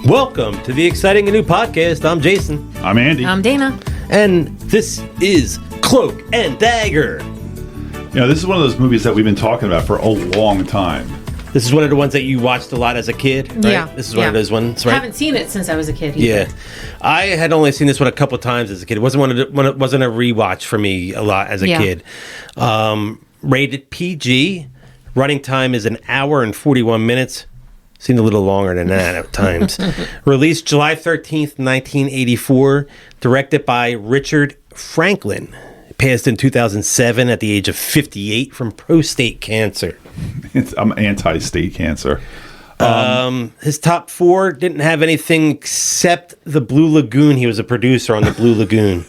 Welcome to the exciting and new podcast. I'm Jason. I'm Andy. I'm Dana. And this is Cloak and Dagger. You know, this is one of those movies that we've been talking about for a long time. This is one of the ones that you watched a lot as a kid, right? Yeah. This is one of those ones, right? I haven't seen it since I was a kid either. Yeah. I had only seen this one a couple of times as a kid. It wasn't it wasn't a rewatch for me a lot as a kid. Rated PG. Running time is an hour and 41 minutes. Seemed a little longer than that at times. Released July 13th, 1984. Directed by Richard Franklin. Passed in 2007 at the age of 58 from prostate cancer. I'm anti-state cancer. His top four didn't have anything except the Blue Lagoon. He was a producer on the Blue Lagoon.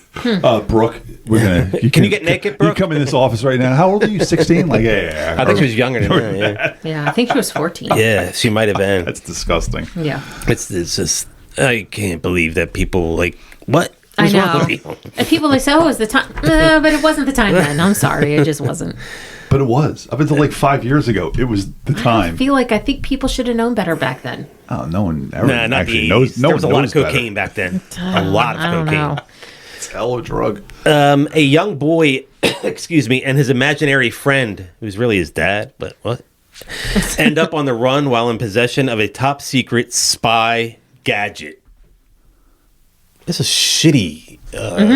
Brooke, we're gonna. Can you get naked, Brooke? You come in this office right now. How old are you? 16? Like, yeah. I think she was younger than that. Yeah, I think she was 14. Yeah, she might have been. That's disgusting. Yeah. It's just, I can't believe that people like, what? I What's wrong know. with people? And people like say, "Oh, it was the time," but it wasn't the time then. I'm sorry, it just wasn't. But it was. Up until like 5 years ago, it was the time. I think people should have known better back then. Oh, no one ever Nah, not actually the knows. 80s. No There one was a lot knows of cocaine back then. A lot of I don't cocaine. know. It's a hell of a drug. A young boy, excuse me, and his imaginary friend, who's really his dad, but what? End up on the run while in possession of a top secret spy gadget. That's a shitty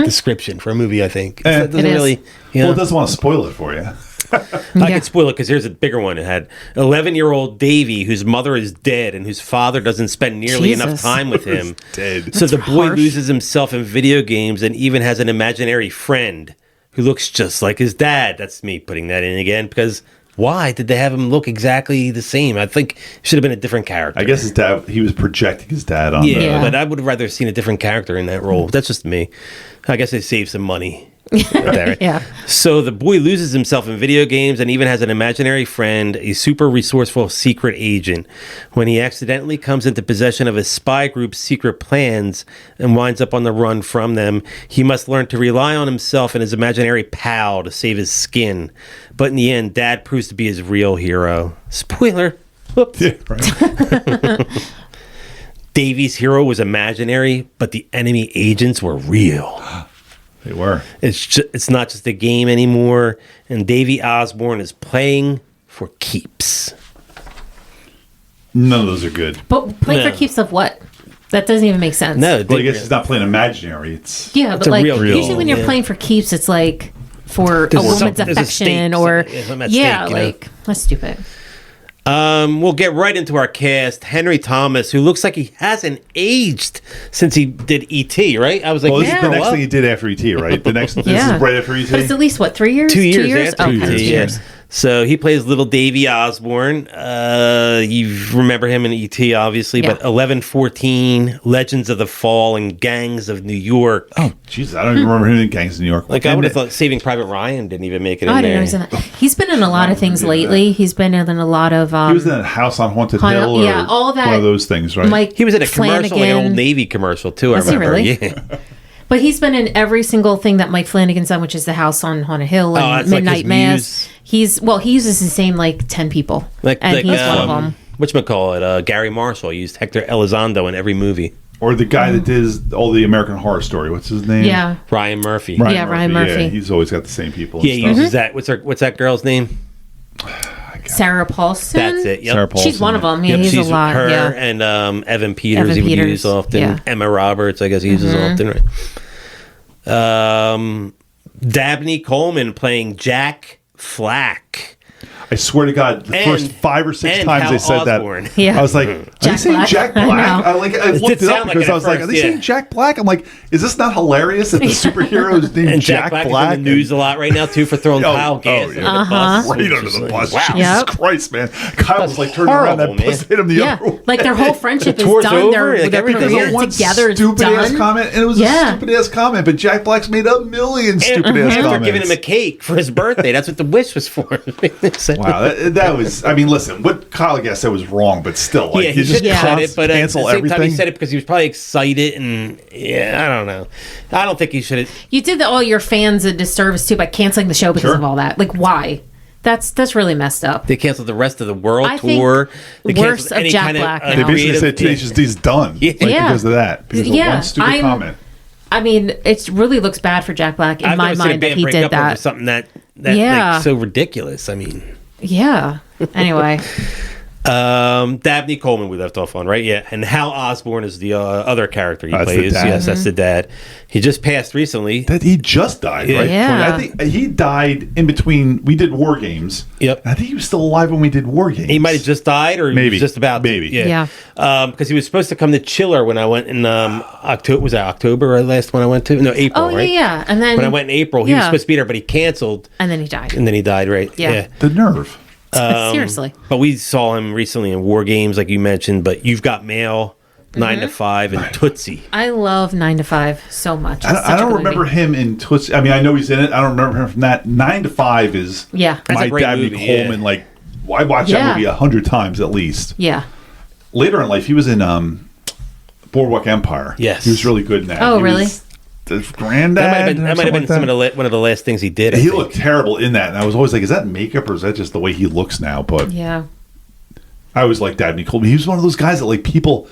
description for a movie, I think. It doesn't It is. really. You know, Well, it doesn't want to spoil it for you. I can spoil it because here's a bigger one. It had 11-year-old Davy, whose mother is dead and whose father doesn't spend nearly enough Jesus. time with him. Dead. So the boy harsh. loses himself in video games and even has an imaginary friend who looks just like his dad. That's me putting that in again because why did they have him look exactly the same? I think it should have been a different character. I guess his dad, he was projecting his dad on Yeah, Yeah. but I would have rather seen a different character in that role. That's just me. I guess they saved some money. There. Yeah. So the boy loses himself in video games and even has an imaginary friend, a super resourceful secret agent. When he accidentally comes into possession of a spy group's secret plans and winds up on the run from them, he must learn to rely on himself and his imaginary pal to save his skin. But in the end, Dad proves to be his real hero. Spoiler. Whoops. Yeah, right. Davy's hero was imaginary, but the enemy agents were real. They were. It's not just a game anymore, and Davy Osborne is playing for keeps. None of those are good. But play No. for keeps of what? That doesn't even make sense. No, Well, I guess he's not playing imaginary. It's Yeah, It's but a like real usually when you're yeah. playing for keeps, it's like for a There's woman's there's a stake, affection or something at yeah, stake, you know? like that's stupid. We'll get right into our cast. Henry Thomas, who looks like he hasn't aged since he did E.T., right? I was like, well, this is the "Man, next what?" thing he did after ET, right? The next, this Yeah. is right after ET. But it's at least what 3 years? 2 years after Okay, E.T., 2 yeah. years. So he plays little Davy Osborne. You remember him in E.T., obviously, Yeah. but 11-14, Legends of the Fall, and Gangs of New York. Oh, Jesus, I don't even remember him in Gangs of New York. Like, I would have thought Saving Private Ryan didn't even make it Oh, in I didn't know there. he was in that. He's been in a lot of things lately. He's been in a lot of. He was in that House on Haunted Haunted- Hill, or yeah, all that- one of those things, right? Mike He was in a commercial, like an Flanagan. Old Navy commercial, too, Was I he remember. really? Yeah. But he's been in every single thing that Mike Flanagan's done, which is the House on Haunted Hill Oh, and that's like Midnight his Mass. muse. He uses the same like 10 people, Like and he's one of them. whatchamacallit, Gary Marshall used Hector Elizondo in every movie. Or the guy that did all the American Horror Story. What's his name? Yeah, Ryan Murphy. Yeah, Ryan Murphy. Yeah, he's always got the same people. And Yeah, he stuff. uses that. What's that girl's name? Sarah Paulson. That's it. Yep. Sarah Paulson. She's one of them. Yeah, Yep, he's she's a lot. her Yeah, and Evan Peters. Evan He would Peters, use often. yeah. Emma Roberts, I guess he uses often. Right. Dabney Coleman playing Jack Flack. I swear to God, the And- first 5 or 6 and times Hal they said Osborne. that, Yeah. I was like, are they Jack saying Black? Jack I Black? know. I looked did it up sound like because it I was at like, are first, they yeah. saying Jack Black? I'm like, is this not hilarious that the superhero is named And Jack Black Black? is in the news a lot right now too for throwing Kyle gas under the bus. Right It's under just the like, bus. Wow. Jesus Yep. Christ, man. Kyle was like turning around horrible, that bus, man. hit him the yeah. other way. Like their whole friendship is tour's done. over, like, Their everything's career over. One together is stupid ass done. comment, and it was Yeah. a stupid ass comment, but Jack Black's made a million stupid ass After comments. giving him a cake for his birthday, that's what the wish was for. Wow, that was. I mean, listen, what Kyle Gass said was wrong, but still, like, Yeah, you he just should have said it, but at the cancel same everything. time, he said it because he was probably excited, and yeah, I don't know. I don't think he should have. You did all your fans a disservice too by canceling the show because Sure. of all that. Like, why? That's really messed up. They canceled the rest of the world I think tour. They worse canceled of Jack Black now. They basically creative- said Tenacious D's done. Yeah. Because of that. Because of one stupid comment. I mean, it really looks bad for Jack Black in my mind that he did that. Over something that like, so ridiculous. I mean, yeah. Anyway, Dabney Coleman we left off on, right? Yeah, and Hal Osborne is the other character he That's the plays. dad. Yes, that's the dad. He just passed recently. That he just died, right? Yeah. I think he died in between. We did War Games. Yep. I think he was still alive when we did War Games. He might have just died, or Maybe. he was just about. Maybe. Yeah. Because he was supposed to come to Chiller when I went in October. Was that October? Last one I went to? No, April. oh right? yeah, and then When I went in April, he was supposed to be there, but he canceled, and then he died. and then he died. Right? Yeah. The nerve. Seriously. But we saw him recently in War Games, like you mentioned. But You've Got Mail, 9 to 5, and Tootsie. I love 9 to 5 so much. I don't remember him in Tootsie. I mean, I know he's in it. I don't remember him from that. 9 to 5 is Yeah. That's my a great Dabney movie, Coleman. yeah. Like, I watched that movie 100 times at least. Yeah. Later in life, he was in Boardwalk Empire. Yes. He was really good in that. Oh, He really? was the granddad. That might have been one of the last things he did. I He think. looked terrible in that, and I was always like, "Is that makeup or is that just the way he looks now?" But Yeah. I always liked Dabney Coleman. He was one of those guys that like people.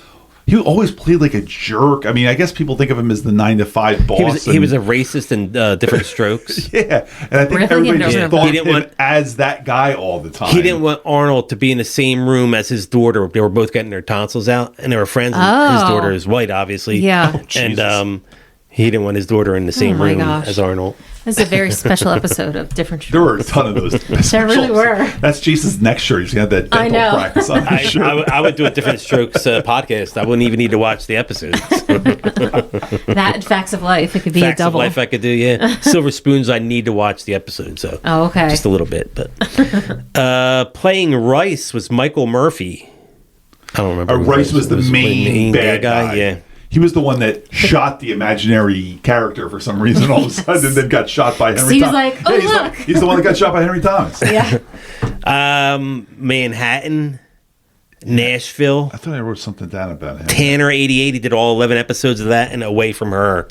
He always played like a jerk. I mean, I guess people think of him as the 9 to 5 boss. He was a racist in Different Strokes. Yeah, and I think Really? everybody Yeah. just Yeah. thought He didn't him want- as that guy all the time. He didn't want Arnold to be in the same room as his daughter. They were both getting their tonsils out, and they were friends. And his Oh. daughter is white, obviously. Yeah. Oh, Jesus. And he didn't want his daughter in the same my room gosh. as Arnold. This is a very special episode of Different There were a Strokes. ton of those. There really were. That's Jason's next shirt. He's got that I dental know. practice on his shirt. I would do a Different Strokes podcast. I wouldn't even need to watch the episodes. That and Facts of Life. It could be Facts a of double. Life I could do, yeah. Silver Spoons, I need to watch the episode, so Oh, okay. just a little bit. But playing Rice was Michael Murphy. I don't remember. who Rice was the main bad guy. Yeah. He was the one that shot the imaginary character for some reason all of a sudden and then got shot by Henry He was Thomas. like, "Oh, look." He's the one that got shot by Henry Thomas. Yeah. Manhattan, Nashville, I thought I wrote something down about him. Tanner 88. He did all 11 episodes of that, and Away from Her,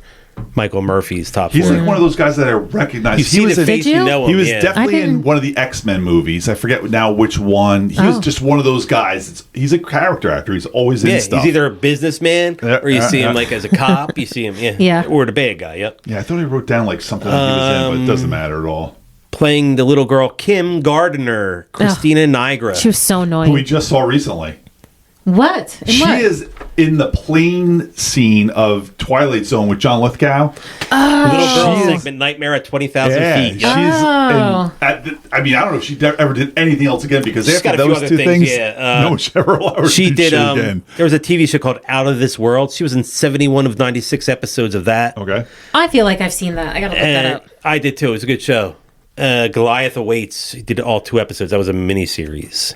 Michael Murphy's top He's 4. like one of those guys that I recognize. You see the face, Did you? you know him. He was yeah. definitely I in didn't- one of the X-Men movies. I forget now which one. He was Oh. just one of those guys. He's a character actor. He's always in Yeah, stuff. he's either a businessman or you see him yeah. like as a cop. You see him, Yeah. or the bad guy. Yep, Yeah, I thought I wrote down like something that he was in, but it doesn't matter at all. playing the little girl Kim Gardner, Christina Nigra. She was so Who annoying. we just saw recently. What? In She what? is in the plane scene of Twilight Zone with John Lithgow. Little girl She is- segment Nightmare at 20,000 Yeah, feet. she's. Oh. I mean, I don't know if she ever did anything else again because She's after got a few those other two things, things, yeah, no one should ever allow her She to do did. shit again. There was a TV show called Out of This World. She was in 71 of 96 episodes of that. Okay. I feel like I've seen that. I gotta look that And up. I did too. It was a good show. Goliath Awaits. He did all 2 episodes. That was a miniseries.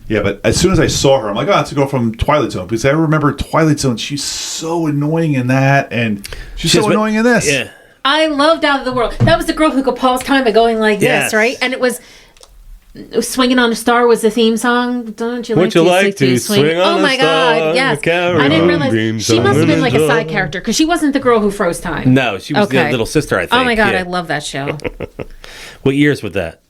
Yeah, but as soon as I saw her, I'm like, oh, that's a girl from Twilight Zone. Because I remember Twilight Zone. She's so annoying in that, and she's so annoying in this. Yeah. I loved Out of the World. That was the girl who could pause time by going like Yes. this, right? And it was Swinging on a Star was the theme song. Don't you like Would you like to swing on Oh a my star, god, yes. carry I didn't on realize dreams she must have been like a on side character because she wasn't the girl who froze time. No, she was the Okay. little sister, I think. Oh my god, Yeah. I love that show. What years was that?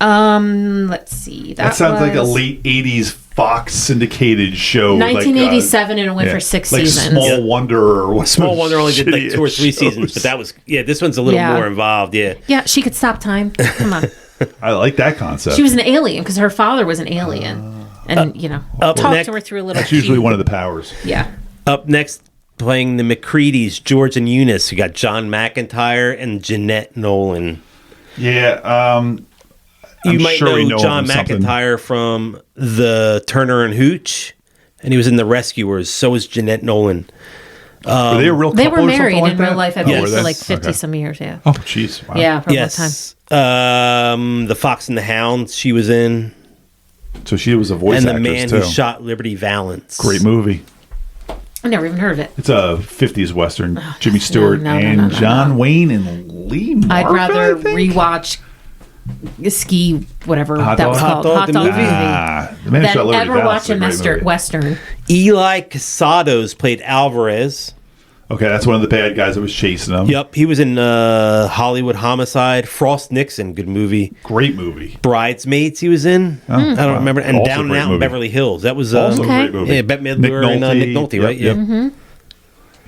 Let's see. That sounds like a was late 80s Fox syndicated show. 1987 and it went yeah, for 6 like seasons. Small Yeah. Wonder or what? Small Wonder only did like 2 or 3 shitty-ass seasons, but shows. that was, this one's a little Yeah. more involved, yeah. Yeah, she could stop time. Come on. I like that concept. She was an alien because her father was an alien. And, up talk next- to her through a little That's usually cube. one of the powers. Yeah. Up next, playing the McCreadys, George and Eunice. You got John McIntyre and Jeanette Nolan. Yeah, You I'm might sure we know know John him something. McIntyre from the Turner and Hooch, and he was in The Rescuers. So was Jeanette Nolan. were they a real couple They were or something married like in real that? life, I Oh, believe, were for they? like 50 Okay. some years. Yeah. Oh, jeez. Wow. Yeah, for a long time. Yes. The Fox and the Hound she was in. So she was a voice And The actress, Man too. Who Shot Liberty Valance. Great movie. I never even heard of it. It's a 50s Western. Jimmy Stewart no, and John Wayne and Lee Marvin, I'd rather I think? rewatch Ski, whatever Hot that Dog? was Hot called. Dog, Hot the Dog movie? movie. The Man Who Shot Than Liberty ever Valance watch is a great movie. Western. Eli Casados played Alvarez. Okay, that's one of the bad guys that was chasing him. Yep, he was in Hollywood Homicide, Frost Nixon, good movie. Great movie. Bridesmaids, he was in. I don't remember. And Also Down and great Out in movie. Beverly Hills. That was Also a great movie. yeah, Bette Midler and Nick Nolte, right? Yep. Yeah.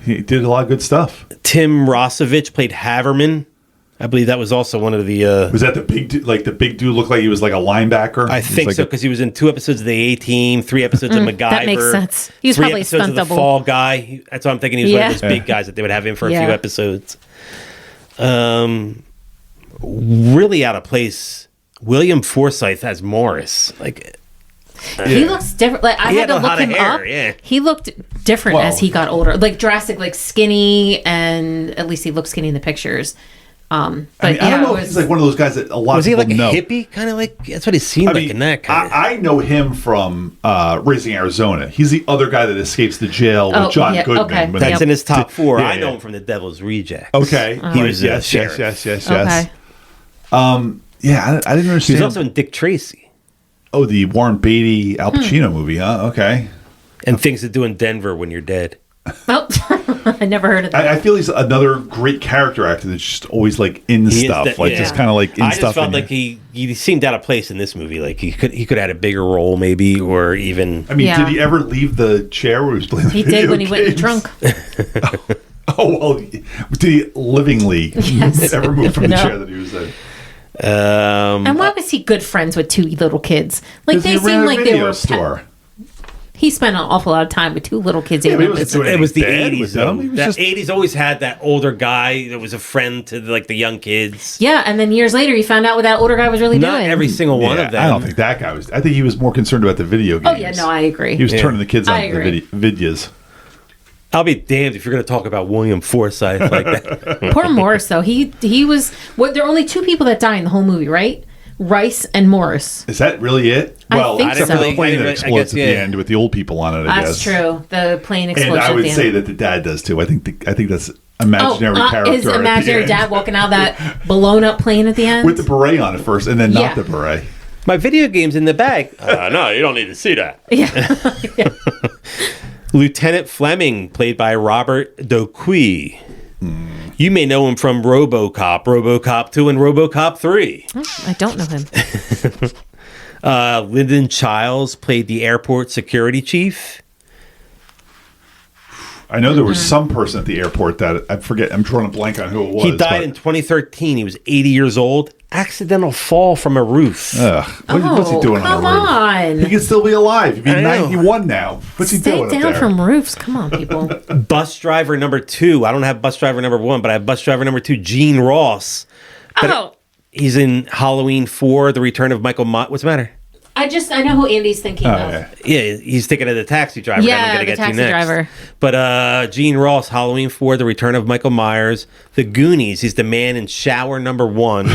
He did a lot of good stuff. Tim Rossovich played Haverman. I believe that was also one of the. Was that the big dude? Like the big dude looked like he was like a linebacker? I think so, because he was in 2 episodes of the A-Team, 3 episodes of MacGyver. That makes sense. He was 3 probably a episodes stunt of the double. Fall Guy. That's what I'm thinking. He was one of those big guys that they would have in for a few episodes. Really out of place. William Forsythe as Morris. Like. He looks different. Like I had to look him up. Yeah. He looked different as he got older. Like drastic, like skinny, and at least he looked skinny in the pictures. But I don't know if he's like one of those guys that a lot of people know. Was he like a hippie? Kind of like, that's what he seemed like in that kind of. I know him from Raising Arizona. He's the other guy that escapes the jail with John Goodman. Okay. That's in his top 4. Yeah, I know him from The Devil's Rejects. Okay. He was yes. sheriff. Yes. Okay. Yeah, I didn't understand. He was also in Dick Tracy. Oh, the Warren Beatty Al Pacino movie, huh? Okay. And Things to Do in Denver When You're Dead. Oh, I never heard of that. I feel he's another great character actor that's just always like in stuff, just kind of like in I stuff. just felt like he seemed out of place in this movie. Like he could have had a bigger role, maybe, or even. I mean, did he ever leave the chair where he was playing the video did when he went in games? drunk. Oh well, did he livingly ever move from the chair that he was in? And why was he good friends with 2 little kids? Like they seemed like they were. Store. He spent an awful lot of time with 2 little kids. Yeah, It was the bad 80s. with them. Though. He was That just- 80s always had that older guy that was a friend to like the young kids. Yeah, and then years later, you found out what that older guy was really Not doing. every single one of them. I don't think that guy was. I think he was more concerned about the video games. Oh yeah, no, I agree. He was turning the kids I on to the agree. videos. I'll be damned if you're going to talk about William Forsythe like that. Poor Morris, though. He was. There are only 2 people that die in the whole movie, right? Rice and Morris. Is that really it? I think except so. for the plane that I explodes guess, at the end with the old people on it. I That's guess true. The plane explosion. And I at would the say end. that the dad does too. I think that's imaginary character. His at the imaginary end. dad walking out of that blown up plane at the end with the beret on at first, and then Yeah. not the beret. My video game's in the bag. No, you don't need to see that. Yeah. Lieutenant Fleming, played by Robert Doquy. You may know him from RoboCop, RoboCop 2, and RoboCop 3. I don't know him. Lyndon Childs played the airport security chief. I know there was some person at the airport that I forget. I'm drawing a blank on who it was. He died in 2013. He was 80 years old. Accidental fall from a roof. What's he doing come on a roof? on. He can still be alive. He'd be I know. 91 now. What's he Stay doing up down there? from roofs. Come on, people. Bus driver number 2. I don't have bus driver number 1, but I have bus driver number 2, Gene Ross. Oh, He's in Halloween 4, The Return of Michael Myers. What's the matter? I know who Andy's thinking of. Yeah. Yeah, he's thinking of the taxi driver. Yeah, that I'm gonna the get taxi to next. driver. But Gene Ross, Halloween 4, The Return of Michael Myers, The Goonies. He's the man in shower number 1.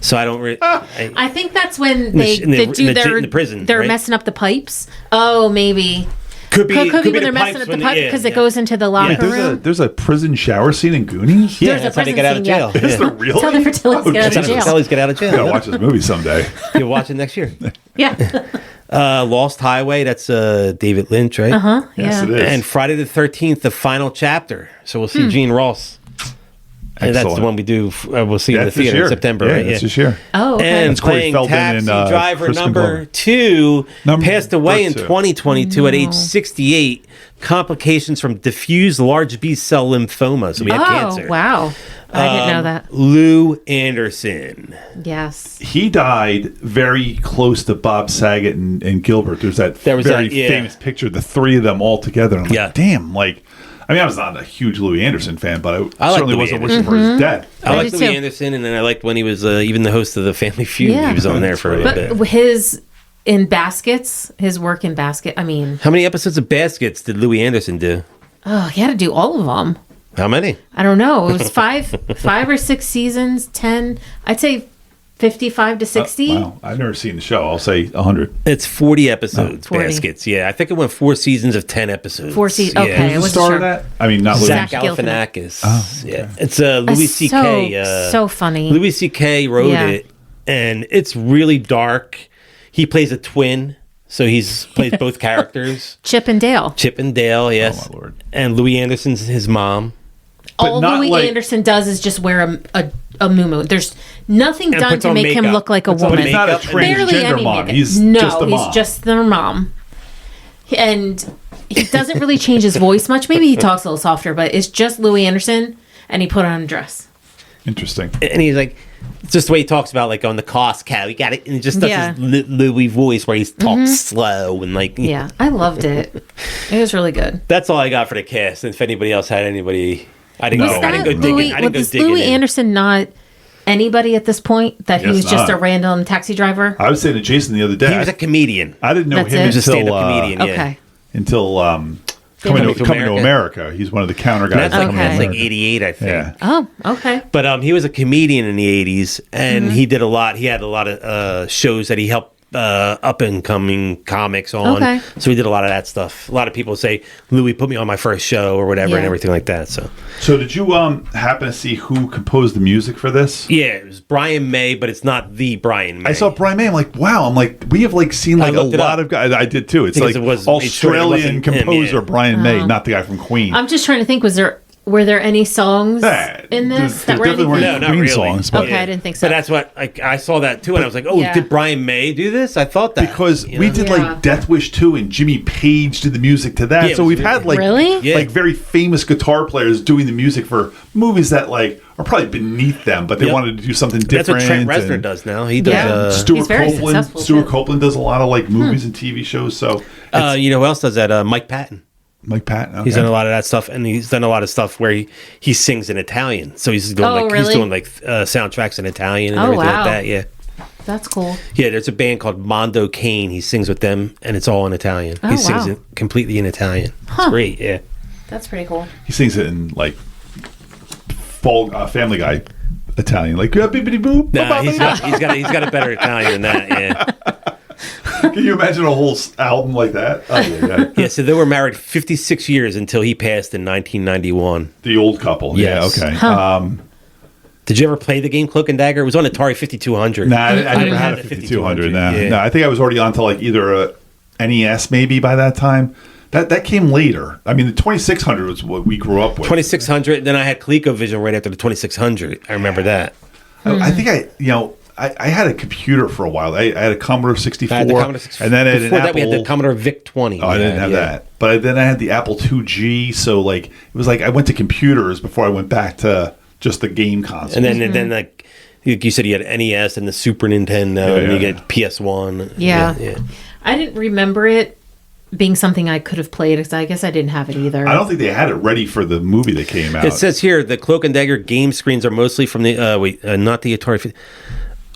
So I don't really. I think that's when in the prison, They're right? messing up the pipes. Oh, maybe. Could be Could be when the they're messing pipes up the when pipe yeah, because yeah. it goes into the locker room. There's a prison shower scene in Goonies. Yeah, There's a that's how they prison get out of scene, jail. yeah. Is there really? Tell the fertility get out of That's how jail. Sally's get out of I gotta jail. watch this movie someday. You'll watch it next year. Yeah. Lost Highway. That's David Lynch, right? Huh? Yes, it Yeah. is. And Friday the 13th, the final chapter. So we'll see Gene Ross. And that's the Excellent. one we do. We'll see in the That's this theater year. in September, Yeah, right? that's this year. Oh, okay. And That's Corey playing Feldman taxi and, driver Crispin number Glover. 2 passed away in 2. 2022 at age 68. Complications from diffuse large B cell lymphoma. So we have cancer. Wow. I didn't know that. Lou Anderson. Yes. He died very close to Bob Saget and Gilbert. There's that There was very that, yeah. famous picture, the 3 of them all together. And I'm Yeah. like, damn, like, I mean, I was not a huge Louis Anderson fan, but I like certainly Louis wasn't wishing for his death. I liked did Louis too. Anderson, and then I liked when he was even the host of the Family Feud. Yeah. He was on there for a little bit. But his in Baskets, his work in Basket. I mean, How many episodes of Baskets did Louis Anderson do? oh, he had to do all of them. How many? I don't know. It was 5 or 6 seasons, 10. I'd say 55 to 60. Wow, I've never seen the show. I'll say 100. It's 40 episodes, 40. Baskets. Yeah, I think it went 4 seasons of 10 episodes. 4 seasons. Okay. Yeah. I Who's the wasn't star sure. of that? I mean, not Louis. Zach Zach Galifianakis. Oh, okay. Yeah, it's Louis C.K. So funny. Louis C.K. wrote Yeah. it, and it's really dark. He plays a twin, So he's plays both characters. Chip and Dale. Chip and Dale, yes. Oh, my Lord. And Louis Anderson's his mom. All not Louis like- Anderson does is just wear a muumuuu. There's nothing And done puts to on make him makeup. look like a Puts on woman. But he's not a makeup and- Barely transgender any mom. makeup. He's no, just a mom. he's just their mom. And he doesn't really change his voice much. Maybe he talks a little softer, but it's just Louis Anderson, and he put on a dress. Interesting. And he's like, it's just the way he talks about like on the cost cow. He got it, and he just does his Louis voice where he talks slow and like. Yeah, I loved it. It was really good. That's all I got for the cast. And if anybody else had anybody, I didn't. No. I didn't go digging. I didn't go Was digging. Louis in. Anderson not anybody at this point? That he Yes, was just not. a random taxi driver? I was saying to Jason the other day. He was a comedian. I didn't know That's him it? He was a until stand-up comedian. Yeah. Okay. until Coming to coming to America. He's one of the counter And guys. that's like, Okay. that's like 88, I think. Yeah. Oh, okay. But he was a comedian in the 80s, and he did a lot. He had a lot of shows that he helped up and coming comics on. Okay. So he did a lot of that stuff. A lot of people say, Louis put me on my first show or whatever Yeah. and everything like that. So did you happen to see who composed the music for this? Yeah, it was Brian May, but it's not the Brian May. I saw Brian May. I'm like, wow. I'm like, we have like seen like a looked it lot up. of guys. I did too. It's Because like it was- Australian it wasn't him, composer yeah. Brian May, not the guy from Queen. I'm just trying to think. Were there any songs in this there that were definitely weren't anything? No, not Queen really. songs, but Okay, I didn't think so. But that's what I saw that too, and I was like, "Oh, Yeah. did Brian May do this?" I thought that because you we know? did Yeah. like Death Wish 2 and Jimmy Page did the music to that. Yeah, it so was we've really- had like Really? Yeah. like very famous guitar players doing the music for movies that like are probably beneath them, but they Yep. wanted to do something That's different. what Trent Reznor and does now. He does. Yeah. Stuart He's very Copeland. successful, Stuart too. Copeland does a lot of like movies and TV shows. So You know who else does that? Mike Patton. Mike Patton. Okay. He's done a lot of that stuff, and he's done a lot of stuff where he sings in Italian. So he's doing Oh, he's really? doing like soundtracks in Italian and Oh, everything wow. like that. Yeah, That's cool. yeah. There's a band called Mondo Cane. He sings with them, and it's all in Italian. Oh, He sings wow. it completely in Italian. It's great. Yeah. That's pretty cool. He sings it in like Family Guy Italian, like bibbidi boop. Nah, he's got a better Italian than that. Yeah. Can you imagine a whole album like that? Oh, yeah. Yeah. So they were married 56 years until he passed in 1991. The old couple. Yes. Yeah. Okay. Did you ever play the game Cloak and Dagger? It was on Atari 5200. Nah, I never didn't had a have the 5200. 5200. Nah. Yeah. No, I think I was already onto like either a NES maybe by that time. That came later. I mean, the 2600 was what we grew up with. 2600. Then I had ColecoVision right after the 2600. I remember that. I think I had a computer for a while. I had a Commodore 64. I had the Commodore 64. And then I had Before an that, we Apple. had the Commodore VIC 20. Oh, I didn't have that. But then I had the Apple IIG. So like it was like I went to computers before I went back to just the game console. And then like you said, you had NES and the Super Nintendo, and you get PS1. Yeah. I didn't remember it being something I could have played because I guess I didn't have it either. I don't think they had it ready for the movie that came out. It says here the Cloak and Dagger game screens are mostly from the not the Atari.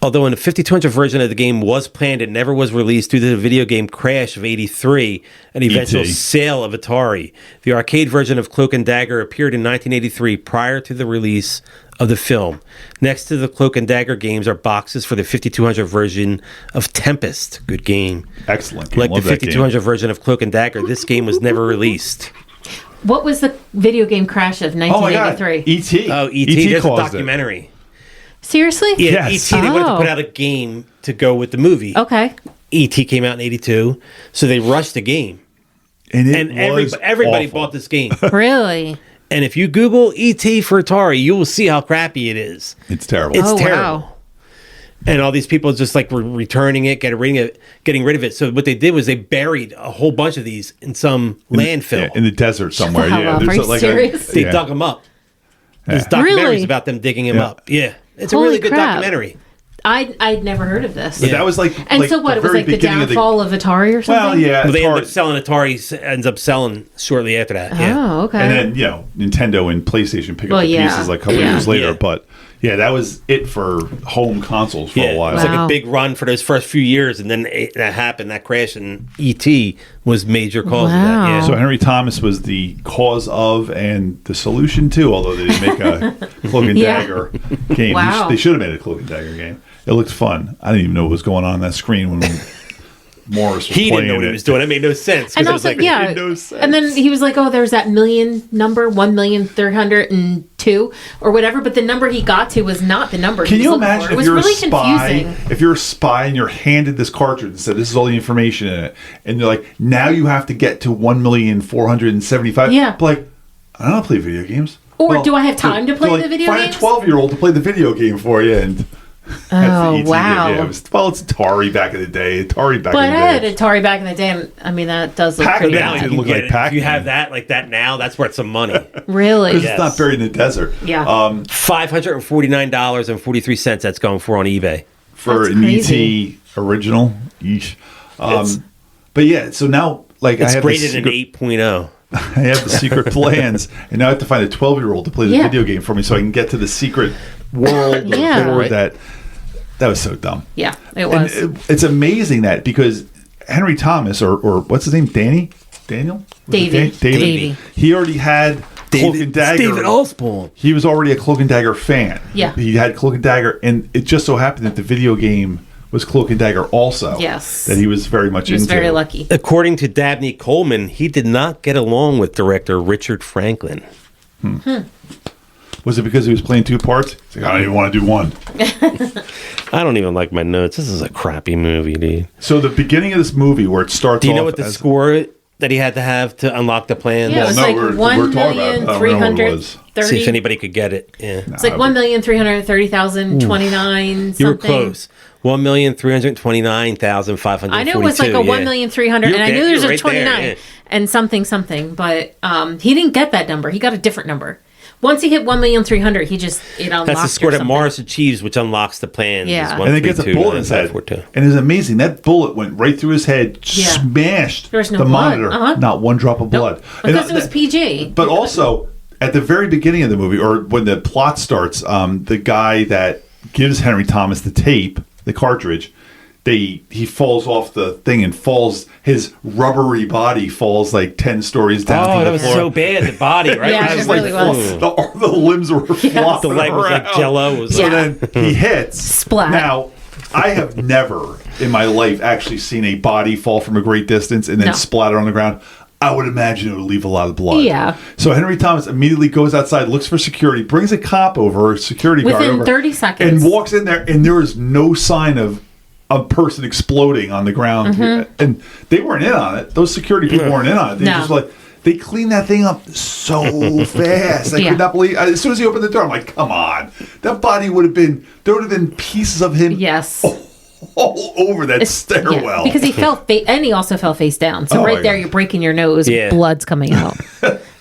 Although in the 5200 version of the game was planned, it never was released due to the video game crash of '83 and eventual sale of Atari. The arcade version of Cloak and Dagger appeared in 1983 prior to the release of the film. Next to the Cloak and Dagger games are boxes for the 5200 version of Tempest. Good game. Excellent game. Like the Love that game. 5200 version of Cloak and Dagger, this game was never released. What was the video game crash of Oh my God. 1983? E.T. Oh, E.T. There's a caused it. documentary. Seriously? Yeah, Yes. E.T. They wanted to Oh. put out a game to go with the movie. Okay. E.T. came out in '82, so they rushed the game, And, and everybody awful. bought this game. Really? And if you Google E.T. for Atari, you will see how crappy it is. It's terrible. It's Oh, terrible. wow. And all these people just like were returning it, getting rid of it. So what they did was they buried a whole bunch of these in some landfill. Yeah, in the desert somewhere. Shut the hell Yeah, up. there's Are you like serious? They yeah. dug them up. There's documentaries Really? about them digging him Yeah. up. Yeah, it's Holy a really good crap. documentary. I'd never heard of this. But that was like, And like so what? the It was very like the beginning of downfall of Atari or something? Well, yeah, Well, they Atari- end up selling Atari. Ends up selling shortly after that. Yeah. Oh, okay. and then Nintendo and PlayStation pick Well, up the yeah. pieces like a couple Yeah. years later. Yeah. But yeah, that was it for home consoles for Yeah, a while. it was like Wow. a big run for those first few years, and then that happened. That crash, and ET was major cause of that. Wow. Yeah. So Henry Thomas was the cause of and the solution to, although they didn't make a Cloak and Yeah. Dagger game. Wow. They should have made a Cloak and Dagger game. It looked fun. I didn't even know what was going on that screen when Morris was he playing didn't know what it. he was doing. It made no sense. 'cause And it was also, like, yeah. made no sense. And then he was like, "Oh, there's that million number, 1,300,000 2 or whatever, but the number he got to was not the number Can he was you looking imagine for. It if was you're really a spy? confusing. If you're a spy and you're handed this cartridge and said, "This is all the information in it," and you're like, "Now you have to get to 1,475,000." Yeah. But like, I don't know how to play video games. Or do I have time to play the video find games? Find a 12-year-old to play the video game for you, and Oh, wow. Yeah, it's Atari back in the day. But I had Atari back in the day, and I mean, that does look pretty Pac-Man bad. didn't look like If Pac-Man. you have that like that now, that's worth some money. Really? Because Yes. it's not buried in the desert. Yeah. $549.43 that's going for on eBay. For That's an crazy. ET original. Yeesh. But yeah, so now, like, It's I have rated this an secret, 8.0. I have the secret plans, and now I have to find a 12-year-old to play the Yeah. video game for me so I can get to the secret world Yeah. before Right. that. That was so dumb. Yeah, it And was. it's amazing that because Henry Thomas, or what's his name, Daniel? Davey. Davey. He already had Cloak and Dagger. David Osborne. He was already a Cloak and Dagger fan. Yeah. He had Cloak and Dagger, and it just so happened that the video game was Cloak and Dagger also. Yes. That he was very much He was into. very lucky. According to Dabney Coleman, he did not get along with director Richard Franklin. Was it because he was playing two parts? He's like, I don't even want to do one. I don't even like my notes. This is a crappy movie, dude. So the beginning of this movie where it starts Do you know off what the as- score that he had to have to unlock the plan? Yeah, it was no, like we're talking about it. I don't know what it was. 1,330,000. See if anybody could get it. Yeah. It's like 1,330,029 You were something. close. 1,329,542. I knew it was like a yeah. 1,300,000, and I knew there was You're a right there, 29 yeah. and something, but he didn't get that number. He got a different number. Once he hit 1,300,000, he just it unlocked. That's the score or that something. Morris achieves, which unlocks the plan. Yeah. And it gets a bullet in his head. And it's amazing. That bullet went right through his head, Yeah. smashed There was no the blood. monitor. Uh-huh. Not one drop of blood. Because it was PG. But also, at the very beginning of the movie, or when the plot starts, the guy that gives Henry Thomas the tape, the cartridge, he falls off the thing and falls. His rubbery body falls like 10 stories down Oh, to that the was floor. so bad. The body, right? Yeah, I it was really like, was. The limbs were flopping The leg was like around. jello. It was So like, Yeah. then he hits. Splat. Now, I have never in my life actually seen a body fall from a great distance and then No. splatter on the ground. I would imagine it would leave a lot of blood. Yeah. So Henry Thomas immediately goes outside, looks for security, brings a cop over, a security guard Within over, 30 seconds. and walks in there, and there is no sign of a person exploding on the ground. Mm-hmm. And they weren't in on it. Those security people weren't in on it. They No. just like they cleaned that thing up so fast. I Yeah. could not believe. As soon as he opened the door, I'm like, "Come on!" That body would have been. There would have been pieces of him Yes. all over that Yeah, stairwell. because he fell and he also fell face down. So Oh my right there, God. you're breaking your nose. Yeah. Blood's coming out.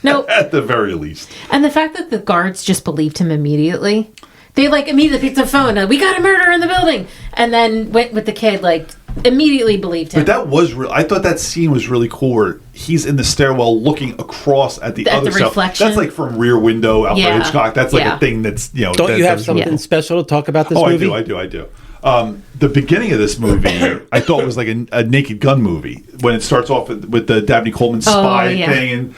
No, At the very least. and the fact that the guards just believed him immediately. They like immediately picked the phone. We got a murderer in the building, and then went with the kid. Like immediately believed him. But that was real. I thought that scene was really cool where he's in the stairwell looking across at the At other the stuff. reflection? That's like from Rear Window, Alfred Yeah. Hitchcock. That's like Yeah. a thing that's, don't that- you have that's- something Yeah. special to talk about this Oh, movie? I do. The beginning of this movie, I thought was like a Naked Gun movie when it starts off with the Dabney Coleman spy yeah. thing,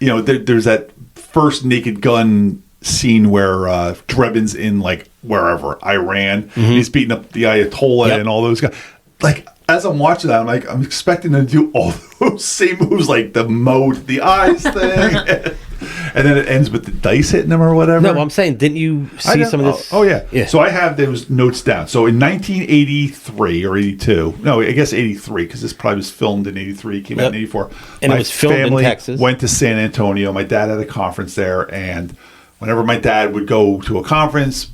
and there's that first Naked Gun scene where Drebin's in like wherever Iran, and he's beating up the Ayatollah Yep. and all those guys. Like as I'm watching that, I'm like, I'm expecting them to do all those same moves, like the mode, the eyes thing, and then it ends with the dice hitting them or whatever. No, I'm saying, didn't you I see know. some of this? Oh, yeah. Yeah. So I have those notes down. So in 1983 or 82, no, I guess 83, because this probably was filmed in 83, came out in Yep. 84. And it My was filmed in family Texas. Went to San Antonio. My dad had a conference there, and whenever my dad would go to a conference,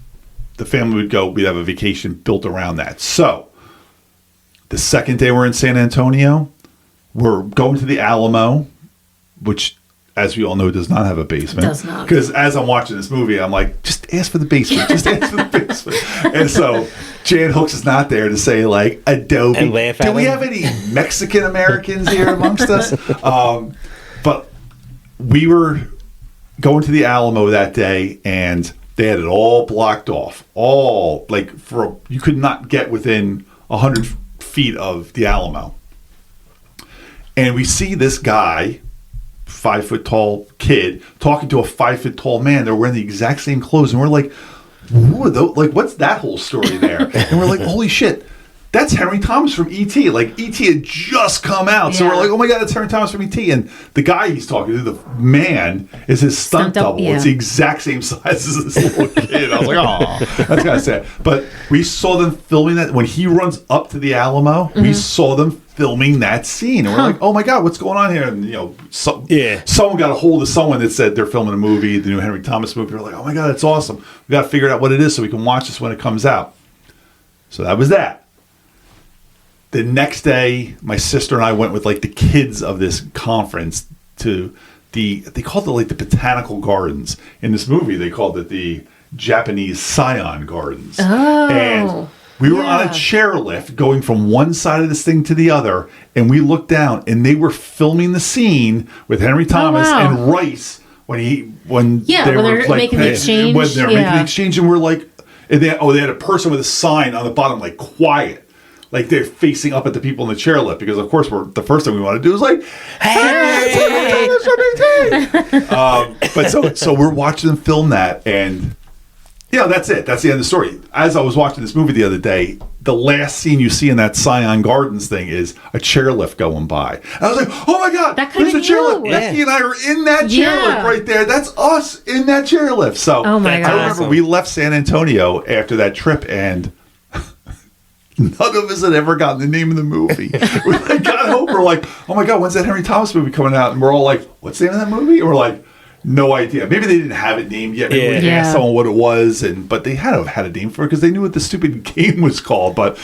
the family would go. We'd have a vacation built around that. So the second day we're in San Antonio, we're going to the Alamo, which, as we all know, does not have a basement. Does not. Because as I'm watching this movie, I'm like, just ask for the basement. Just ask for the basement. And so Jan Hooks is not there to say, like, Adobe. And laugh at Do we him. have any Mexican Americans here amongst us? But we were going to the Alamo that day, and they had it all blocked off. All, like, you could not get within 100 feet of the Alamo. And we see this guy, 5 foot tall kid, talking to a 5 foot tall man. They're wearing the exact same clothes, and we're like, who are those? Like, what's that whole story there? And we're like, holy shit, that's Henry Thomas from E.T. Like, E.T. had just come out. So we're like, oh my God, that's Henry Thomas from E.T. And the guy he's talking to, the man, is his stunt double. It's the exact same size as this little kid. I was like, oh, that's kind of sad. But we saw them filming that. When he runs up to the Alamo, we saw them filming that scene. And we're like, oh my God, what's going on here? And, someone got a hold of someone that said they're filming a movie, the new Henry Thomas movie. We're like, oh my God, that's awesome. We got to figure out what it is so we can watch this when it comes out. So that was that. The next day, my sister and I went with like the kids of this conference to they called it like the botanical gardens. In this movie, they called it the Japanese Scion Gardens. Oh, and we were on a chairlift going from one side of this thing to the other, and we looked down, and they were filming the scene with Henry Thomas and Rice when they're making the exchange. When they're making the exchange, and we're like, and they had a person with a sign on the bottom like quiet. Like they're facing up at the people in the chairlift because, of course, the first thing we want to do is like, hey! But so we're watching them film that, and that's it. That's the end of the story. As I was watching this movie the other day, the last scene you see in that Scion Gardens thing is a chairlift going by. And I was like, oh my God, there's a chairlift. Becky and I are in that chairlift right there. That's us in that chairlift. So oh my God. I remember we left San Antonio after that trip, and none of us had ever gotten the name of the movie. We got home, we're like, oh my God, when's that Henry Thomas movie coming out? And we're all like, what's the name of that movie? And we're like, no idea. Maybe they didn't have it named yet. Maybe we asked someone what it was, but they had to have had a name for it because they knew what the stupid game was called. But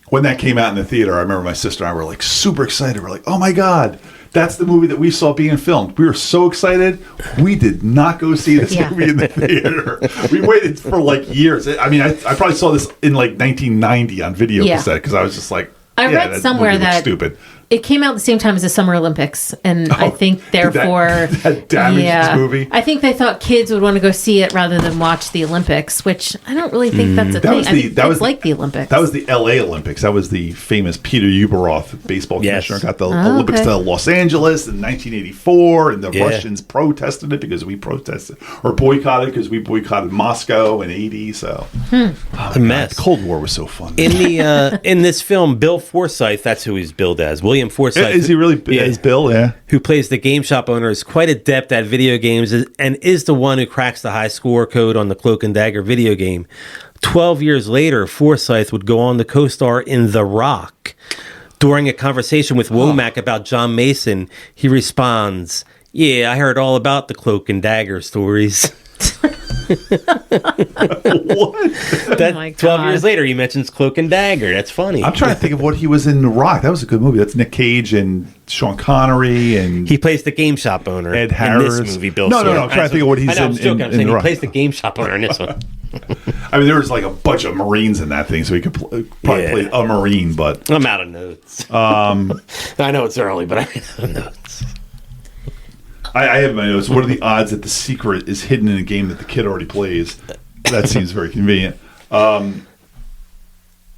when that came out in the theater, I remember my sister and I were like super excited. We're like, oh my God, that's the movie that we saw being filmed. We were so excited. We did not go see this movie in the theater. We waited for like years. I mean, I probably saw this in like 1990 on video cassette because I was just like, I read somewhere that stupid. It came out at the same time as the Summer Olympics, and I think therefore that damaged this movie. I think they thought kids would want to go see it rather than watch the Olympics, which I don't really think that's a thing. That was like the Olympics. That was the L.A. Olympics. That was the famous Peter Uberoth, baseball commissioner, got the Olympics to Los Angeles in 1984, and the Russians protested it because we protested, or boycotted because we boycotted Moscow in '80. So a mess. The Cold War was so fun. In this film, Bill Forsyth, that's who he's billed as. William Forsythe. Is he really? Is Bill? Yeah. Who plays the game shop owner, is quite adept at video games and is the one who cracks the high score code on the Cloak and Dagger video game. 12 years later, Forsythe would go on to co-star in The Rock. During a conversation with Womack about John Mason, he responds, "Yeah, I heard all about the Cloak and Dagger stories." What? 12 years later, he mentions Cloak and Dagger. That's funny. I'm trying to think of what he was in The Rock. That was a good movie. That's Nick Cage and Sean Connery, and he plays the game shop owner Ed Harris. in this movie. Bill. No. I'm trying to think of what he's in The Rock. He plays the game shop owner in this one. I mean, there was like a bunch of Marines in that thing, so he could probably play a Marine. But I'm out of notes. I know it's early, but I'm out of notes. I have my notes. What are the odds that the secret is hidden in a game that the kid already plays? That seems very convenient.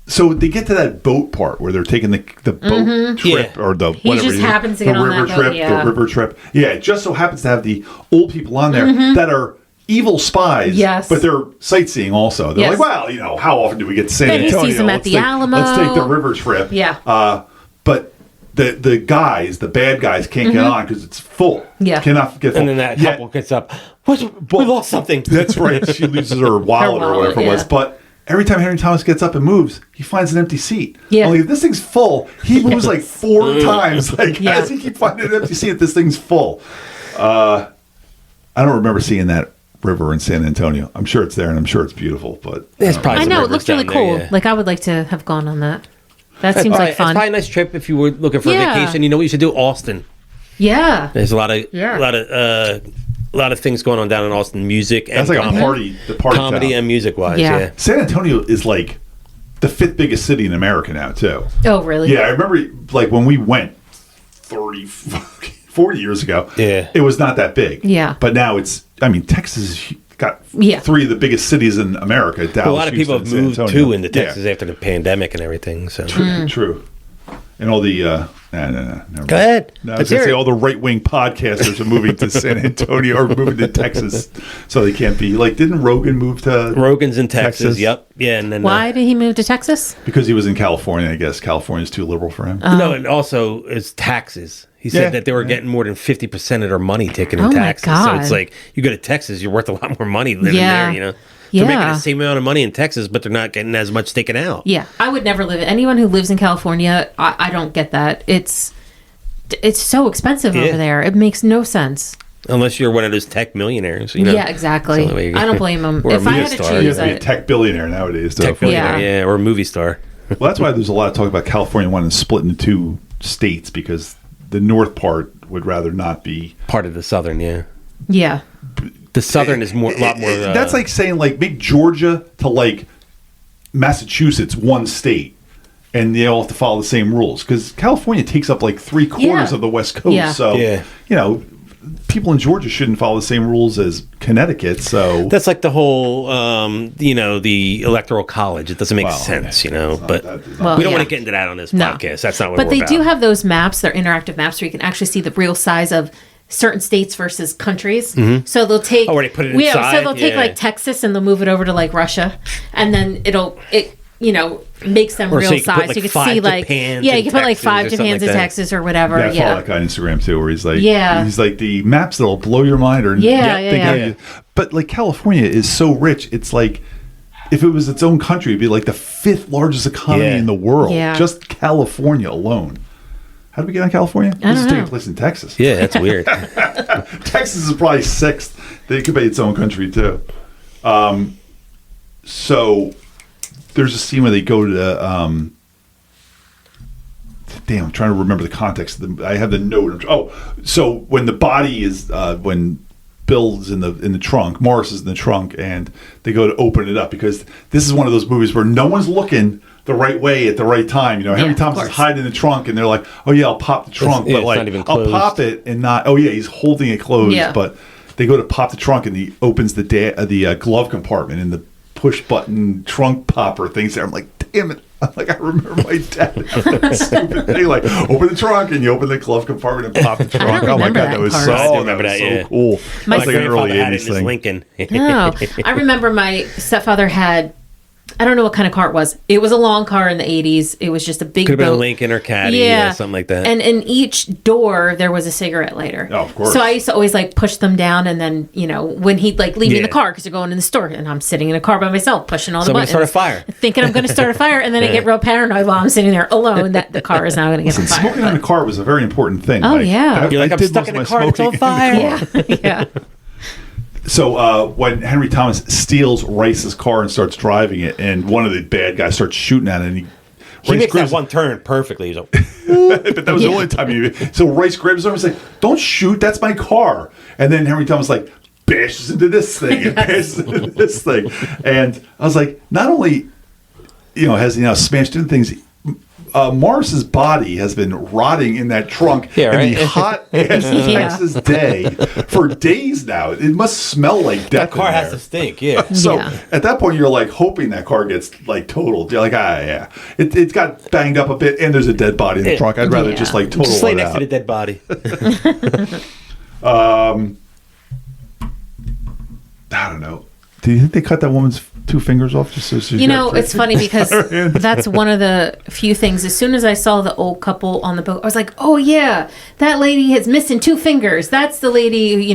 So they get to that boat part where they're taking the boat trip or the he whatever. Just happens to get on that boat, the river trip. Yeah, it just so happens to have the old people on there that are evil spies. Yes, but they're sightseeing also. They're like, well, how often do we get to San Antonio? He sees them at the Alamo. Let's take the river trip. Yeah. But the bad guys can't get on because it's full. Yeah. Cannot get full. And then that couple gets up. We lost something. That's right. She loses her wallet or whatever it was. But every time Henry Thomas gets up and moves, he finds an empty seat. Yeah. Only if this thing's full, he moves like 4 times. As he keeps finding an empty seat, if this thing's full. I don't remember seeing that river in San Antonio. I'm sure it's there and I'm sure it's beautiful. But I know it looks really cool. Like I would like to have gone on that. That seems like fun. It's probably a nice trip if you were looking for a vacation. You know what you should do? Austin. Yeah. There's a lot of things going on down in Austin. Music and that's like a party. The party comedy town. And music wise. Yeah. San Antonio is like the 5th biggest city in America now too. Oh really? Yeah, I remember like when we went 40 years ago. Yeah. It was not that big. Yeah. But now Texas is got 3 of the biggest cities in America. Dallas, a lot of people have moved into Texas after the pandemic and everything. So true. And all the No. Go ahead. No, I Let's was going hear to say it. all the right-wing podcasters are moving to San Antonio or moving to Texas, so they can't be like. Didn't Rogan move to Rogan's in Texas. Texas? Yep. Yeah. And then Why did he move to Texas? Because he was in California? I guess California's too liberal for him. no, and also it's taxes. He said Yeah. that they were getting more than 50% of their money taken in Oh my taxes. So God. it's like you go to Texas, you're worth a lot more money living Yeah. there. You know, they're making Yeah. the same amount of money in Texas, but they're not getting as much taken out. Yeah, I would never live. Anyone who lives in California, I don't get that. It's so expensive Yeah. over there. It makes no sense. Unless you're one of those tech millionaires. You know? Yeah, exactly. That's the only way you I don't blame them. Or a If I movie had to star. You choose, have to be a it. tech billionaire nowadays. Though. Tech billionaire, Yeah. yeah, or a movie star. Well, that's why there's a lot of talk about California wanting to split into two states because the north part would rather not be. Part of the Southern, yeah. Yeah, The Southern is more, a lot more. That's like saying like make Georgia to like Massachusetts one state, and they all have to follow the same rules because California takes up like 3/4 Yeah. of the West Coast. Yeah. So Yeah. you know, people in Georgia shouldn't follow the same rules as Connecticut. So That's like the whole, the electoral college. It doesn't make Well, sense, it's know. not But that- it's not Well, we don't yeah. want to get into that on this No. podcast. That's not what but we're they about. do have those maps. They're interactive maps where you can actually see the real size of certain states versus countries. So they'll take. Oh, where they put it Yeah, so inside? they'll take Yeah. like Texas and they'll move it over to like Russia, and then it makes them Or so real you could put, size. like, you can 5 see like Japans you in can put like Texas 5 or something Japans like in that. Texas or whatever. Yeah, I follow Yeah. that guy on Instagram too, where he's like, Yeah. he's like the maps that'll blow your mind, or Yeah, they yeah, got yeah. you. But like California is so rich, it's like if it was its own country, it'd be like the 5th largest economy Yeah. in the world, Yeah. just California alone. How did we get on California? I This is don't taking know. place in Texas. Yeah, that's weird. Texas is probably 6th. They could be its own country too. So there's a scene where they go to damn, I'm trying to remember the context. I have the note. So when the body is when Bill's in the trunk, Morris is in the trunk, and they go to open it up because this is one of those movies where no one's looking the right way at the right time. You know, Henry of Thomas is course. hiding in the trunk, and they're like, "Oh yeah, I'll pop the trunk," yeah, but it's like, not even I'll closed. pop it and not. Oh yeah, he's holding it closed, Yeah. but they go to pop the trunk, and he opens the glove compartment, and the push button trunk popper things there. I'm like, damn it. I'm like, I remember my dad. That stupid thing, like open the trunk and you open the glove compartment and pop the trunk. Oh my remember god, that that was part. so, I do remember that was that, so yeah. cool. My That's like an grandfather early had it 80s in his thing. Lincoln. No, I remember my stepfather had. I don't know what kind of car it was. It was a long car in the 80s. It was just a big Could have been a boat. Lincoln or Caddy, yeah, something like that. And in each door there was a cigarette lighter. Oh, of course. So I used to always like push them down, and then when he'd like leave me in the Yeah. car because you're going in the store, and I'm sitting in a car by myself pushing all the Somebody buttons, start a fire. thinking I'm going to start a fire, and then I get real paranoid while I'm sitting there alone that the car is now going to get on fire. Smoking in the car was a very important thing. Oh, yeah. You're like, I I'm did stuck most in of a my car that's on smoking in the fire. car. Yeah. So when Henry Thomas steals Rice's car and starts driving it, and one of the bad guys starts shooting at it, and He Rice makes that grabs- one turn perfectly. He's like, but that was the only time you. So Rice grabs him and says, "Don't shoot! That's my car." And then Henry Thomas like bashes into this thing and bashes into this thing, and I was like, not only has he now smashed into things. Morris's body has been rotting in that trunk Yeah, in right? the hot ass Yeah. Texas day for days now. It must smell like death. that car in has there. to stink, yeah. So Yeah. at that point, you're like hoping that car gets like totaled. You're like, yeah, it got banged up a bit, and there's a dead body in the Yeah. trunk. I'd rather Yeah. just like total Just lay it next out. to the dead body. I don't know. Do you think they cut that woman's 2 fingers off just so she? It's funny because that's one of the few things. As soon as I saw the old couple on the boat, I was like, "Oh yeah, that lady is missing 2 fingers. That's the lady.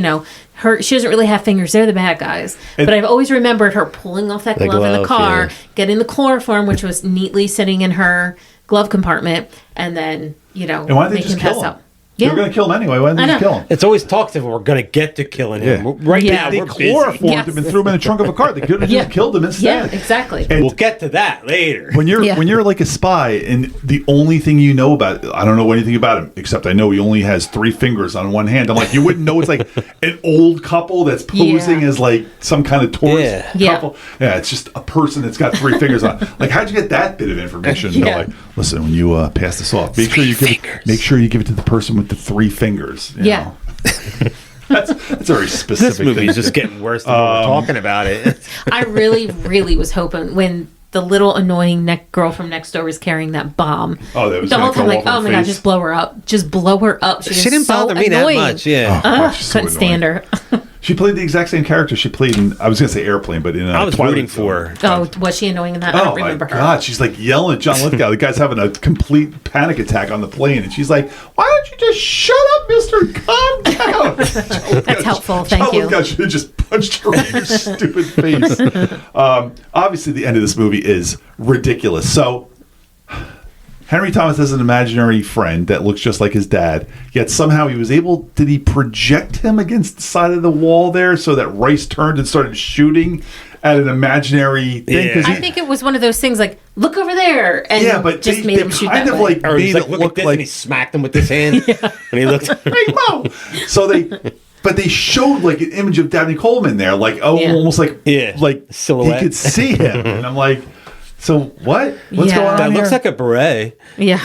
Her she doesn't really have fingers. They're the bad guys." And- but I've always remembered her pulling off that The glove in the glove, car, yeah. getting the chloroform, which was neatly sitting in her glove compartment, and then And why didn't they making just kill him? out. They Yeah, were going to kill him anyway. Why didn't I they just know. kill him? It's always talked of we're going to get to killing him. Yeah. Right Yeah. now, They we're busy. chloroformed Yes. him and threw him in the trunk of a car. They could have Yeah. just killed him instead. yeah, exactly. And We'll get to that later. when you're Yeah. when you're like a spy and the only thing you know about I don't know anything about him except I know he only has 3 fingers on one hand. I'm like, you wouldn't know it's like an old couple that's posing Yeah. as like some kind of tourist Yeah. couple. Yeah, it's just a person that's got 3 fingers on. Like, how'd you get that bit of information? Yeah. They're like, listen, when you pass this off, make sure you give it to the person with the 3 fingers. you Yeah. know? That's a very specific This movie thing. is just getting worse the more we're talking about it. I really, really was hoping when the little annoying girl from next door was carrying that bomb. Oh, that was the whole time, like, oh my God, just blow her up. Just blow her up. She didn't bother me that much. Yeah. Couldn't stand her. She played the exact same character she played in, I was going to say Airplane, but in I was Twilight rooting Zone. for her. Oh, was she annoying in that? I don't remember her. God, she's like yelling at John Lithgow. The guy's having a complete panic attack on the plane, and she's like, "Why don't you just shut up, mister? Calm down." That's helpful. Thank John you. Lithgow should have just punched her in your stupid face. Obviously, the end of this movie is ridiculous. So, Henry Thomas has an imaginary friend that looks just like his dad, yet somehow he was able... Did he project him against the side of the wall there so that Rice turned and started shooting at an imaginary thing? Yeah. I think it was one of those things like, look over there, and but just they made him shoot kind that of way. like Or he's made like, it look look at this, like... and he smacked him with his hand. And he looked. Hey, Mo! So but they showed like an image of Dabney Coleman there, like almost like like silhouette. he could see him, and I'm like, so what? What's Yeah. going on That here? looks like a beret. Yeah.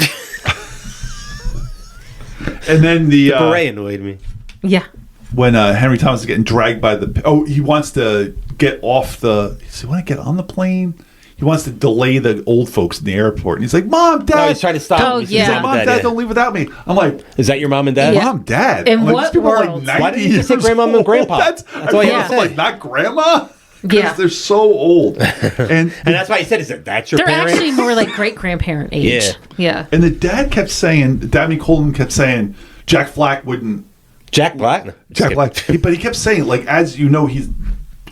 And then the Beret annoyed me. Yeah. when Henry Thomas is getting dragged by the he wants to get off the. Does he want to get on the plane? He wants to delay the old folks in the airport, and he's like, "Mom, Dad." No, he's trying to stop Oh, him. He's yeah. He's like, like, "Mom, Dad, don't leave without me." I'm like, Is that your mom and dad? Yeah. "Mom, Dad." In I'm like, what these people are world? like 90 Why didn't you just say years grandma and old. grandpa? That's all you had to I'm like, say. not grandma. Yeah. They're so old, and And that's why he said, "Is that's your They're parent?" actually more like great grandparent age. Yeah. Yeah. And the dad kept saying, Dabney Coleman kept saying, Jack Flack wouldn't. Jack Black. Jack Flack. But he kept saying, like, as you know, he's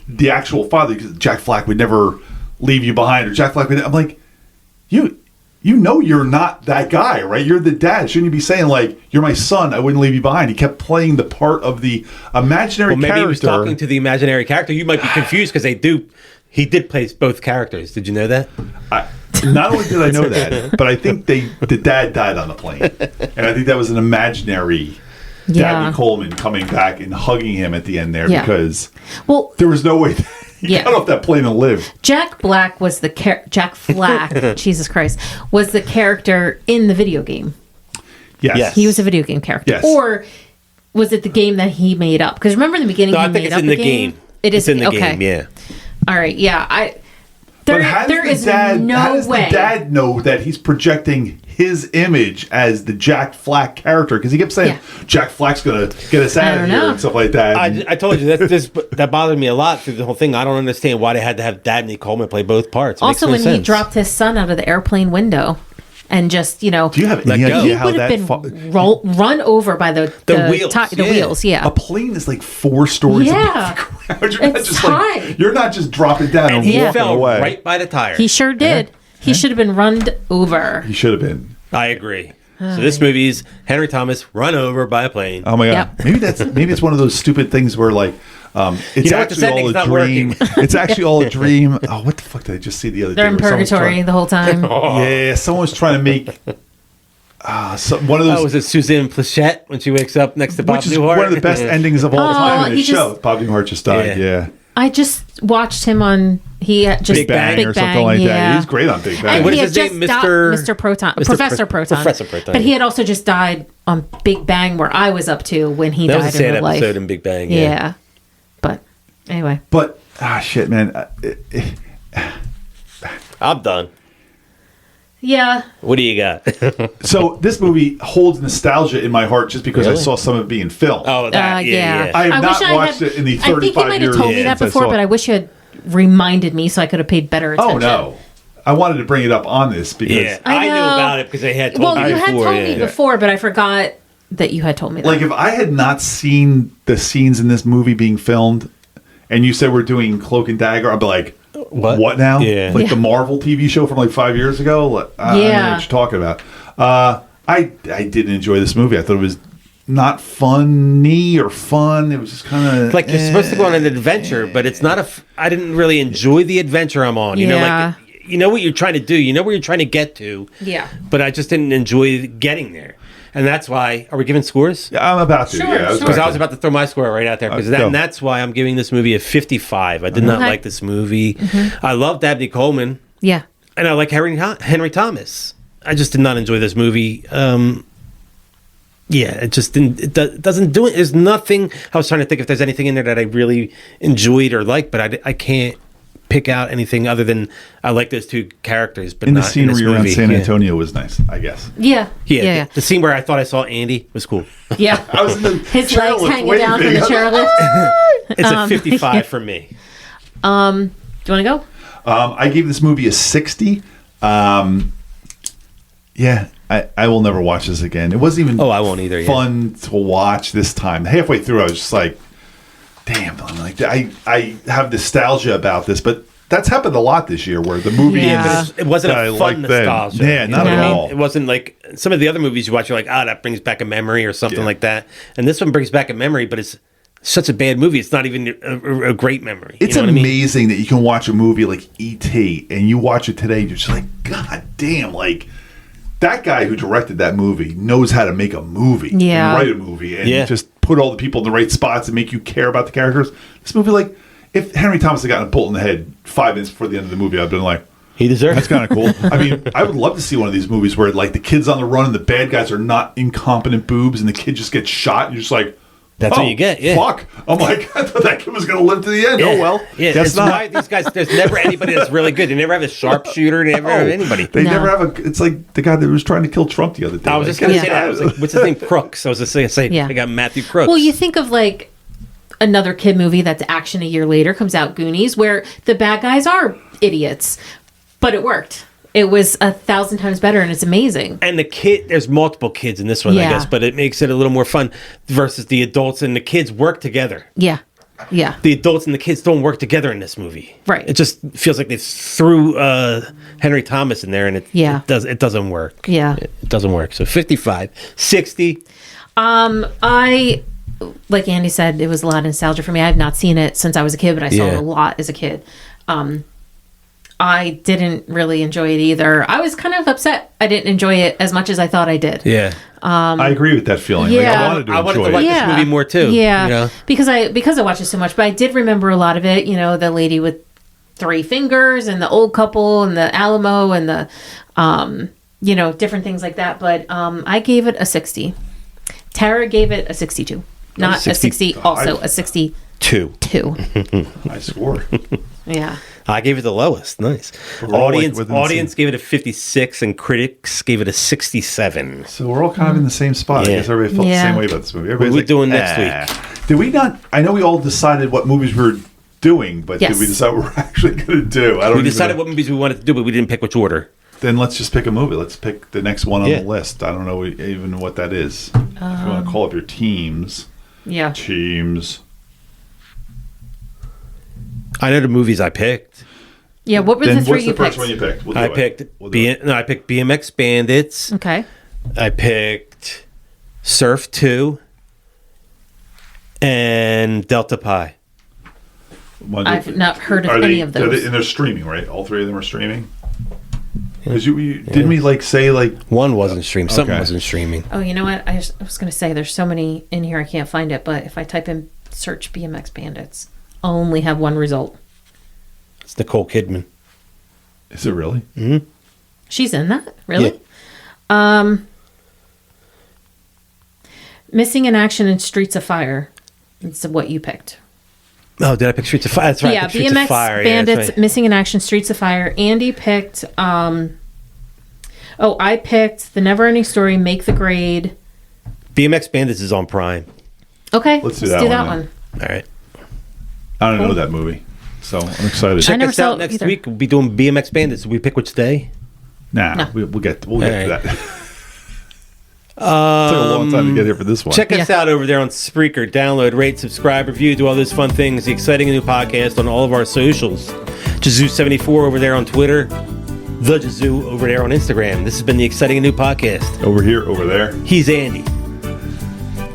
the actual father, because Jack Flack would never leave you behind, or Jack Flack would. I'm like, you know you're not that guy, right? You're the dad. Shouldn't you be saying, like, you're my son, I wouldn't leave you behind? He kept playing the part of the imaginary Well, maybe character. he was talking to the imaginary character. You might be confused because he did play both characters. Did you know that? Not only did I know that, but I think the dad died on the plane. And I think that was an imaginary Dabney Coleman coming back and hugging him at the end there, because there was no way he got off that plane and lived. Jack Black was the Jack Flack, Jesus Christ, was the character in the video game. Yes. He was a video game character. Yes. Or was it the game that he made up? Because remember in the beginning, No, he I think made it's up in the the game. game. It is in the okay. game. Yeah. All right. Yeah. But how does no way. the dad know that he's projecting his image as the Jack Flack character? Because he kept saying Jack Flack's going to get us out of here and stuff like that. I told you that bothered me a lot through the whole thing. I don't understand why they had to have Dabney Coleman play both parts. Also, when he dropped his son out of the airplane window and just, do you have any idea he how would have that been run over by the wheels? Wheels, A plane is like 4 stories above the ground. You're not It's just high. you're not just dropping down and and he walking fell away. right by the tire. He sure did. He should have been run over. He should have been. I agree. So this movie's Henry Thomas run over by a plane. Oh my god! Yep. Maybe it's one of those stupid things where like it's actually all a dream. It's actually all a dream. Oh, what the fuck did I just see the other day? They're in where someone's purgatory the whole time. Yeah, someone's trying to make one of those. Oh, was it Suzanne Plachette when she wakes up next to Bob Which is Newhart? one of the best endings of all time in the show. Bob Newhart just died. Yeah. I just watched him on Big Bang or something like that. He's great on Big Bang. And what he is had his name? just Mr. Proton, Professor Proton. Professor Proton. But he had also just died on Big Bang, where I was up to when he That died was a sad in real life. episode in Big Bang. Yeah. But anyway. But shit, man. I'm done. Yeah. What do you got? So this movie holds nostalgia in my heart just because Really? I saw some of it being filmed. Oh, that, yeah. I have not wish watched it in the 35 I think you might have years told me that since I before, saw but it. I wish you had reminded me so I could have paid better attention. Oh no, I wanted to bring it up on this because Yeah, I knew know. about it because they had told Well, me you before. had told me yeah. before, but I forgot that you had told me that. like if I had not seen the scenes in this movie being filmed, and you said we're doing Cloak and Dagger, I'd be like, what now? Yeah. Like the Marvel TV show from like 5 years ago. Like, I don't know what you're talking about. I didn't enjoy this movie. I thought it was not funny or fun. It was just kind of Like you're supposed to go on an adventure, but it's not I didn't really enjoy the adventure I'm on. You know, like you know what you're trying to do. You know where you're trying to get to. Yeah. But I just didn't enjoy getting there. And that's why, are we giving scores? Yeah, I'm about to. Sure, yeah, sure. Because I was about to throw my score right out there. Because go. and that's why I'm giving this movie a 55. I did not like this movie. I love Dabney Coleman. Yeah. And I like Henry Thomas. I just did not enjoy this movie. Yeah, it just didn't. It doesn't do it. There's nothing. I was trying to think if there's anything in there that I really enjoyed or liked, but I can't pick out anything other than I like those two characters. But in the not scene in this where you're around movie. San Antonio was nice, I guess. Yeah. Yeah. The scene where I thought I saw Andy was cool. Yeah. I was in the His legs chairlift hanging down from waving. the chairlift. It's a 55 for me. Do you want to go? I gave this movie a 60. Yeah, I will never watch this again. It wasn't even I won't either. fun to watch this time. Halfway through, I was just like, damn, I'm like, I have nostalgia about this, but that's happened a lot this year where the movie It wasn't a fun nostalgia. Yeah, not at all. It wasn't like some of the other movies you watch, you're like, that brings back a memory or something like that. And this one brings back a memory, but it's such a bad movie. It's not even a great memory. It's you know amazing that you can watch a movie like E.T. and you watch it today, you're just like, God damn, like that guy who directed that movie knows how to make a movie and write a movie and just put all the people in the right spots and make you care about the characters. This movie, like, if Henry Thomas had gotten a bullet in the head 5 minutes before the end of the movie, I'd been like, he deserves. That's kind of cool. I mean, I would love to see one of these movies where like the kid's on the run and the bad guys are not incompetent boobs and the kid just gets shot and you're just like, that's what you get. Yeah. Fuck. I'm like, I thought that kid was going to live to the end. Yeah. Oh, well. Yeah. That's not. Why these guys, there's never anybody that's really good. They never have a sharpshooter. They never have anybody. They never have it's like the guy that was trying to kill Trump the other day. I was just going to say that. I was like, what's his name? Crooks. I was just going to say, I got Matthew Crooks. Well, you think of like another kid movie that's action a year later comes out, Goonies, where the bad guys are idiots, but it worked. It was 1,000 times better, and it's amazing. And the kid, there's multiple kids in this one, I guess, but it makes it a little more fun versus the adults and the kids work together. Yeah. Yeah. The adults and the kids don't work together in this movie. Right. It just feels like they threw Henry Thomas in there, and it doesn't work. Yeah. It doesn't work. So 55. 60. I, like Andy said, it was a lot of nostalgia for me. I have not seen it since I was a kid, but I saw it a lot as a kid. I didn't really enjoy it either. I was kind of upset I didn't enjoy it as much as I thought I did. Yeah. I agree with that feeling. Yeah. Like, I wanted to like this movie more too. Yeah. You know? Because I watched it so much, but I did remember a lot of it. You know, the lady with 3 fingers and the old couple and the Alamo and the, you know, different things like that. But I gave it a 60. Tara gave it a 62. Not a 60, also a 62. I score. Yeah. I gave it the lowest. Nice. Audience gave it a 56 and critics gave it a 67. So we're all kind of in the same spot. I guess everybody felt the same way about this movie. Everybody's What are we doing next week? Did we not? I know we all decided what movies we were doing, but did we decide what we're actually going to do? We decided what movies we wanted to do, but we didn't pick which order. Then let's just pick a movie. Let's pick the next one on the list. I don't know even what that is. If you want to call up your teams. Yeah. Teams. I know the movies I picked. Yeah, what were the 3 you picked? What's the first one you picked? I picked BMX Bandits. Okay. I picked Surf 2 and Delta Pi. I've not heard of any of those. And they're streaming, right? All 3 of them are streaming? Because didn't we say one wasn't streaming, something wasn't streaming. Oh, you know what? I was going to say there's so many in here I can't find it, but if I type in search BMX Bandits, I'll only have one result. It's Nicole Kidman. Is it really? Mm-hmm. She's in that? Really? Yeah. Missing in Action in Streets of Fire. It's what you picked. Oh, did I pick Streets of Fire? That's right. Yeah, BMX Bandits, Missing in Action, Streets of Fire. Andy picked, I picked The Never Ending Story, Make the Grade. BMX Bandits is on Prime. Okay, let's do that one. All right. I don't know that movie, so I'm excited. Check us out next week. We'll be doing BMX Bandits. Will we pick which day? Nah. We'll get to that. It took a long time to get here for this one. Check us out over there on Spreaker. Download, rate, subscribe, review, do all those fun things. The exciting new podcast on all of our socials. Jazoo74 over there on Twitter. The Jazoo over there on Instagram. This has been the exciting new podcast. Over here, over there. He's Andy.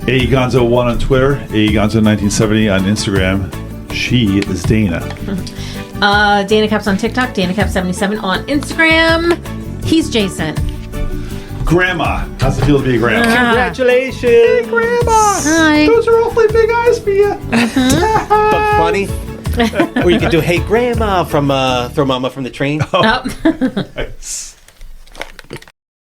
AEGonzo1 on Twitter. AEGonzo1970 on Instagram. She is Dana. Dana Caps on TikTok. DanaCap77 on Instagram. He's Jason. Grandma. How's it feel to be a grandma? Congratulations. Hey, Grandma. Hi. Those are awfully big eyes for you. But funny. Or you could do, hey, Grandma, from Throw Mama from the Train. Oh. Nice.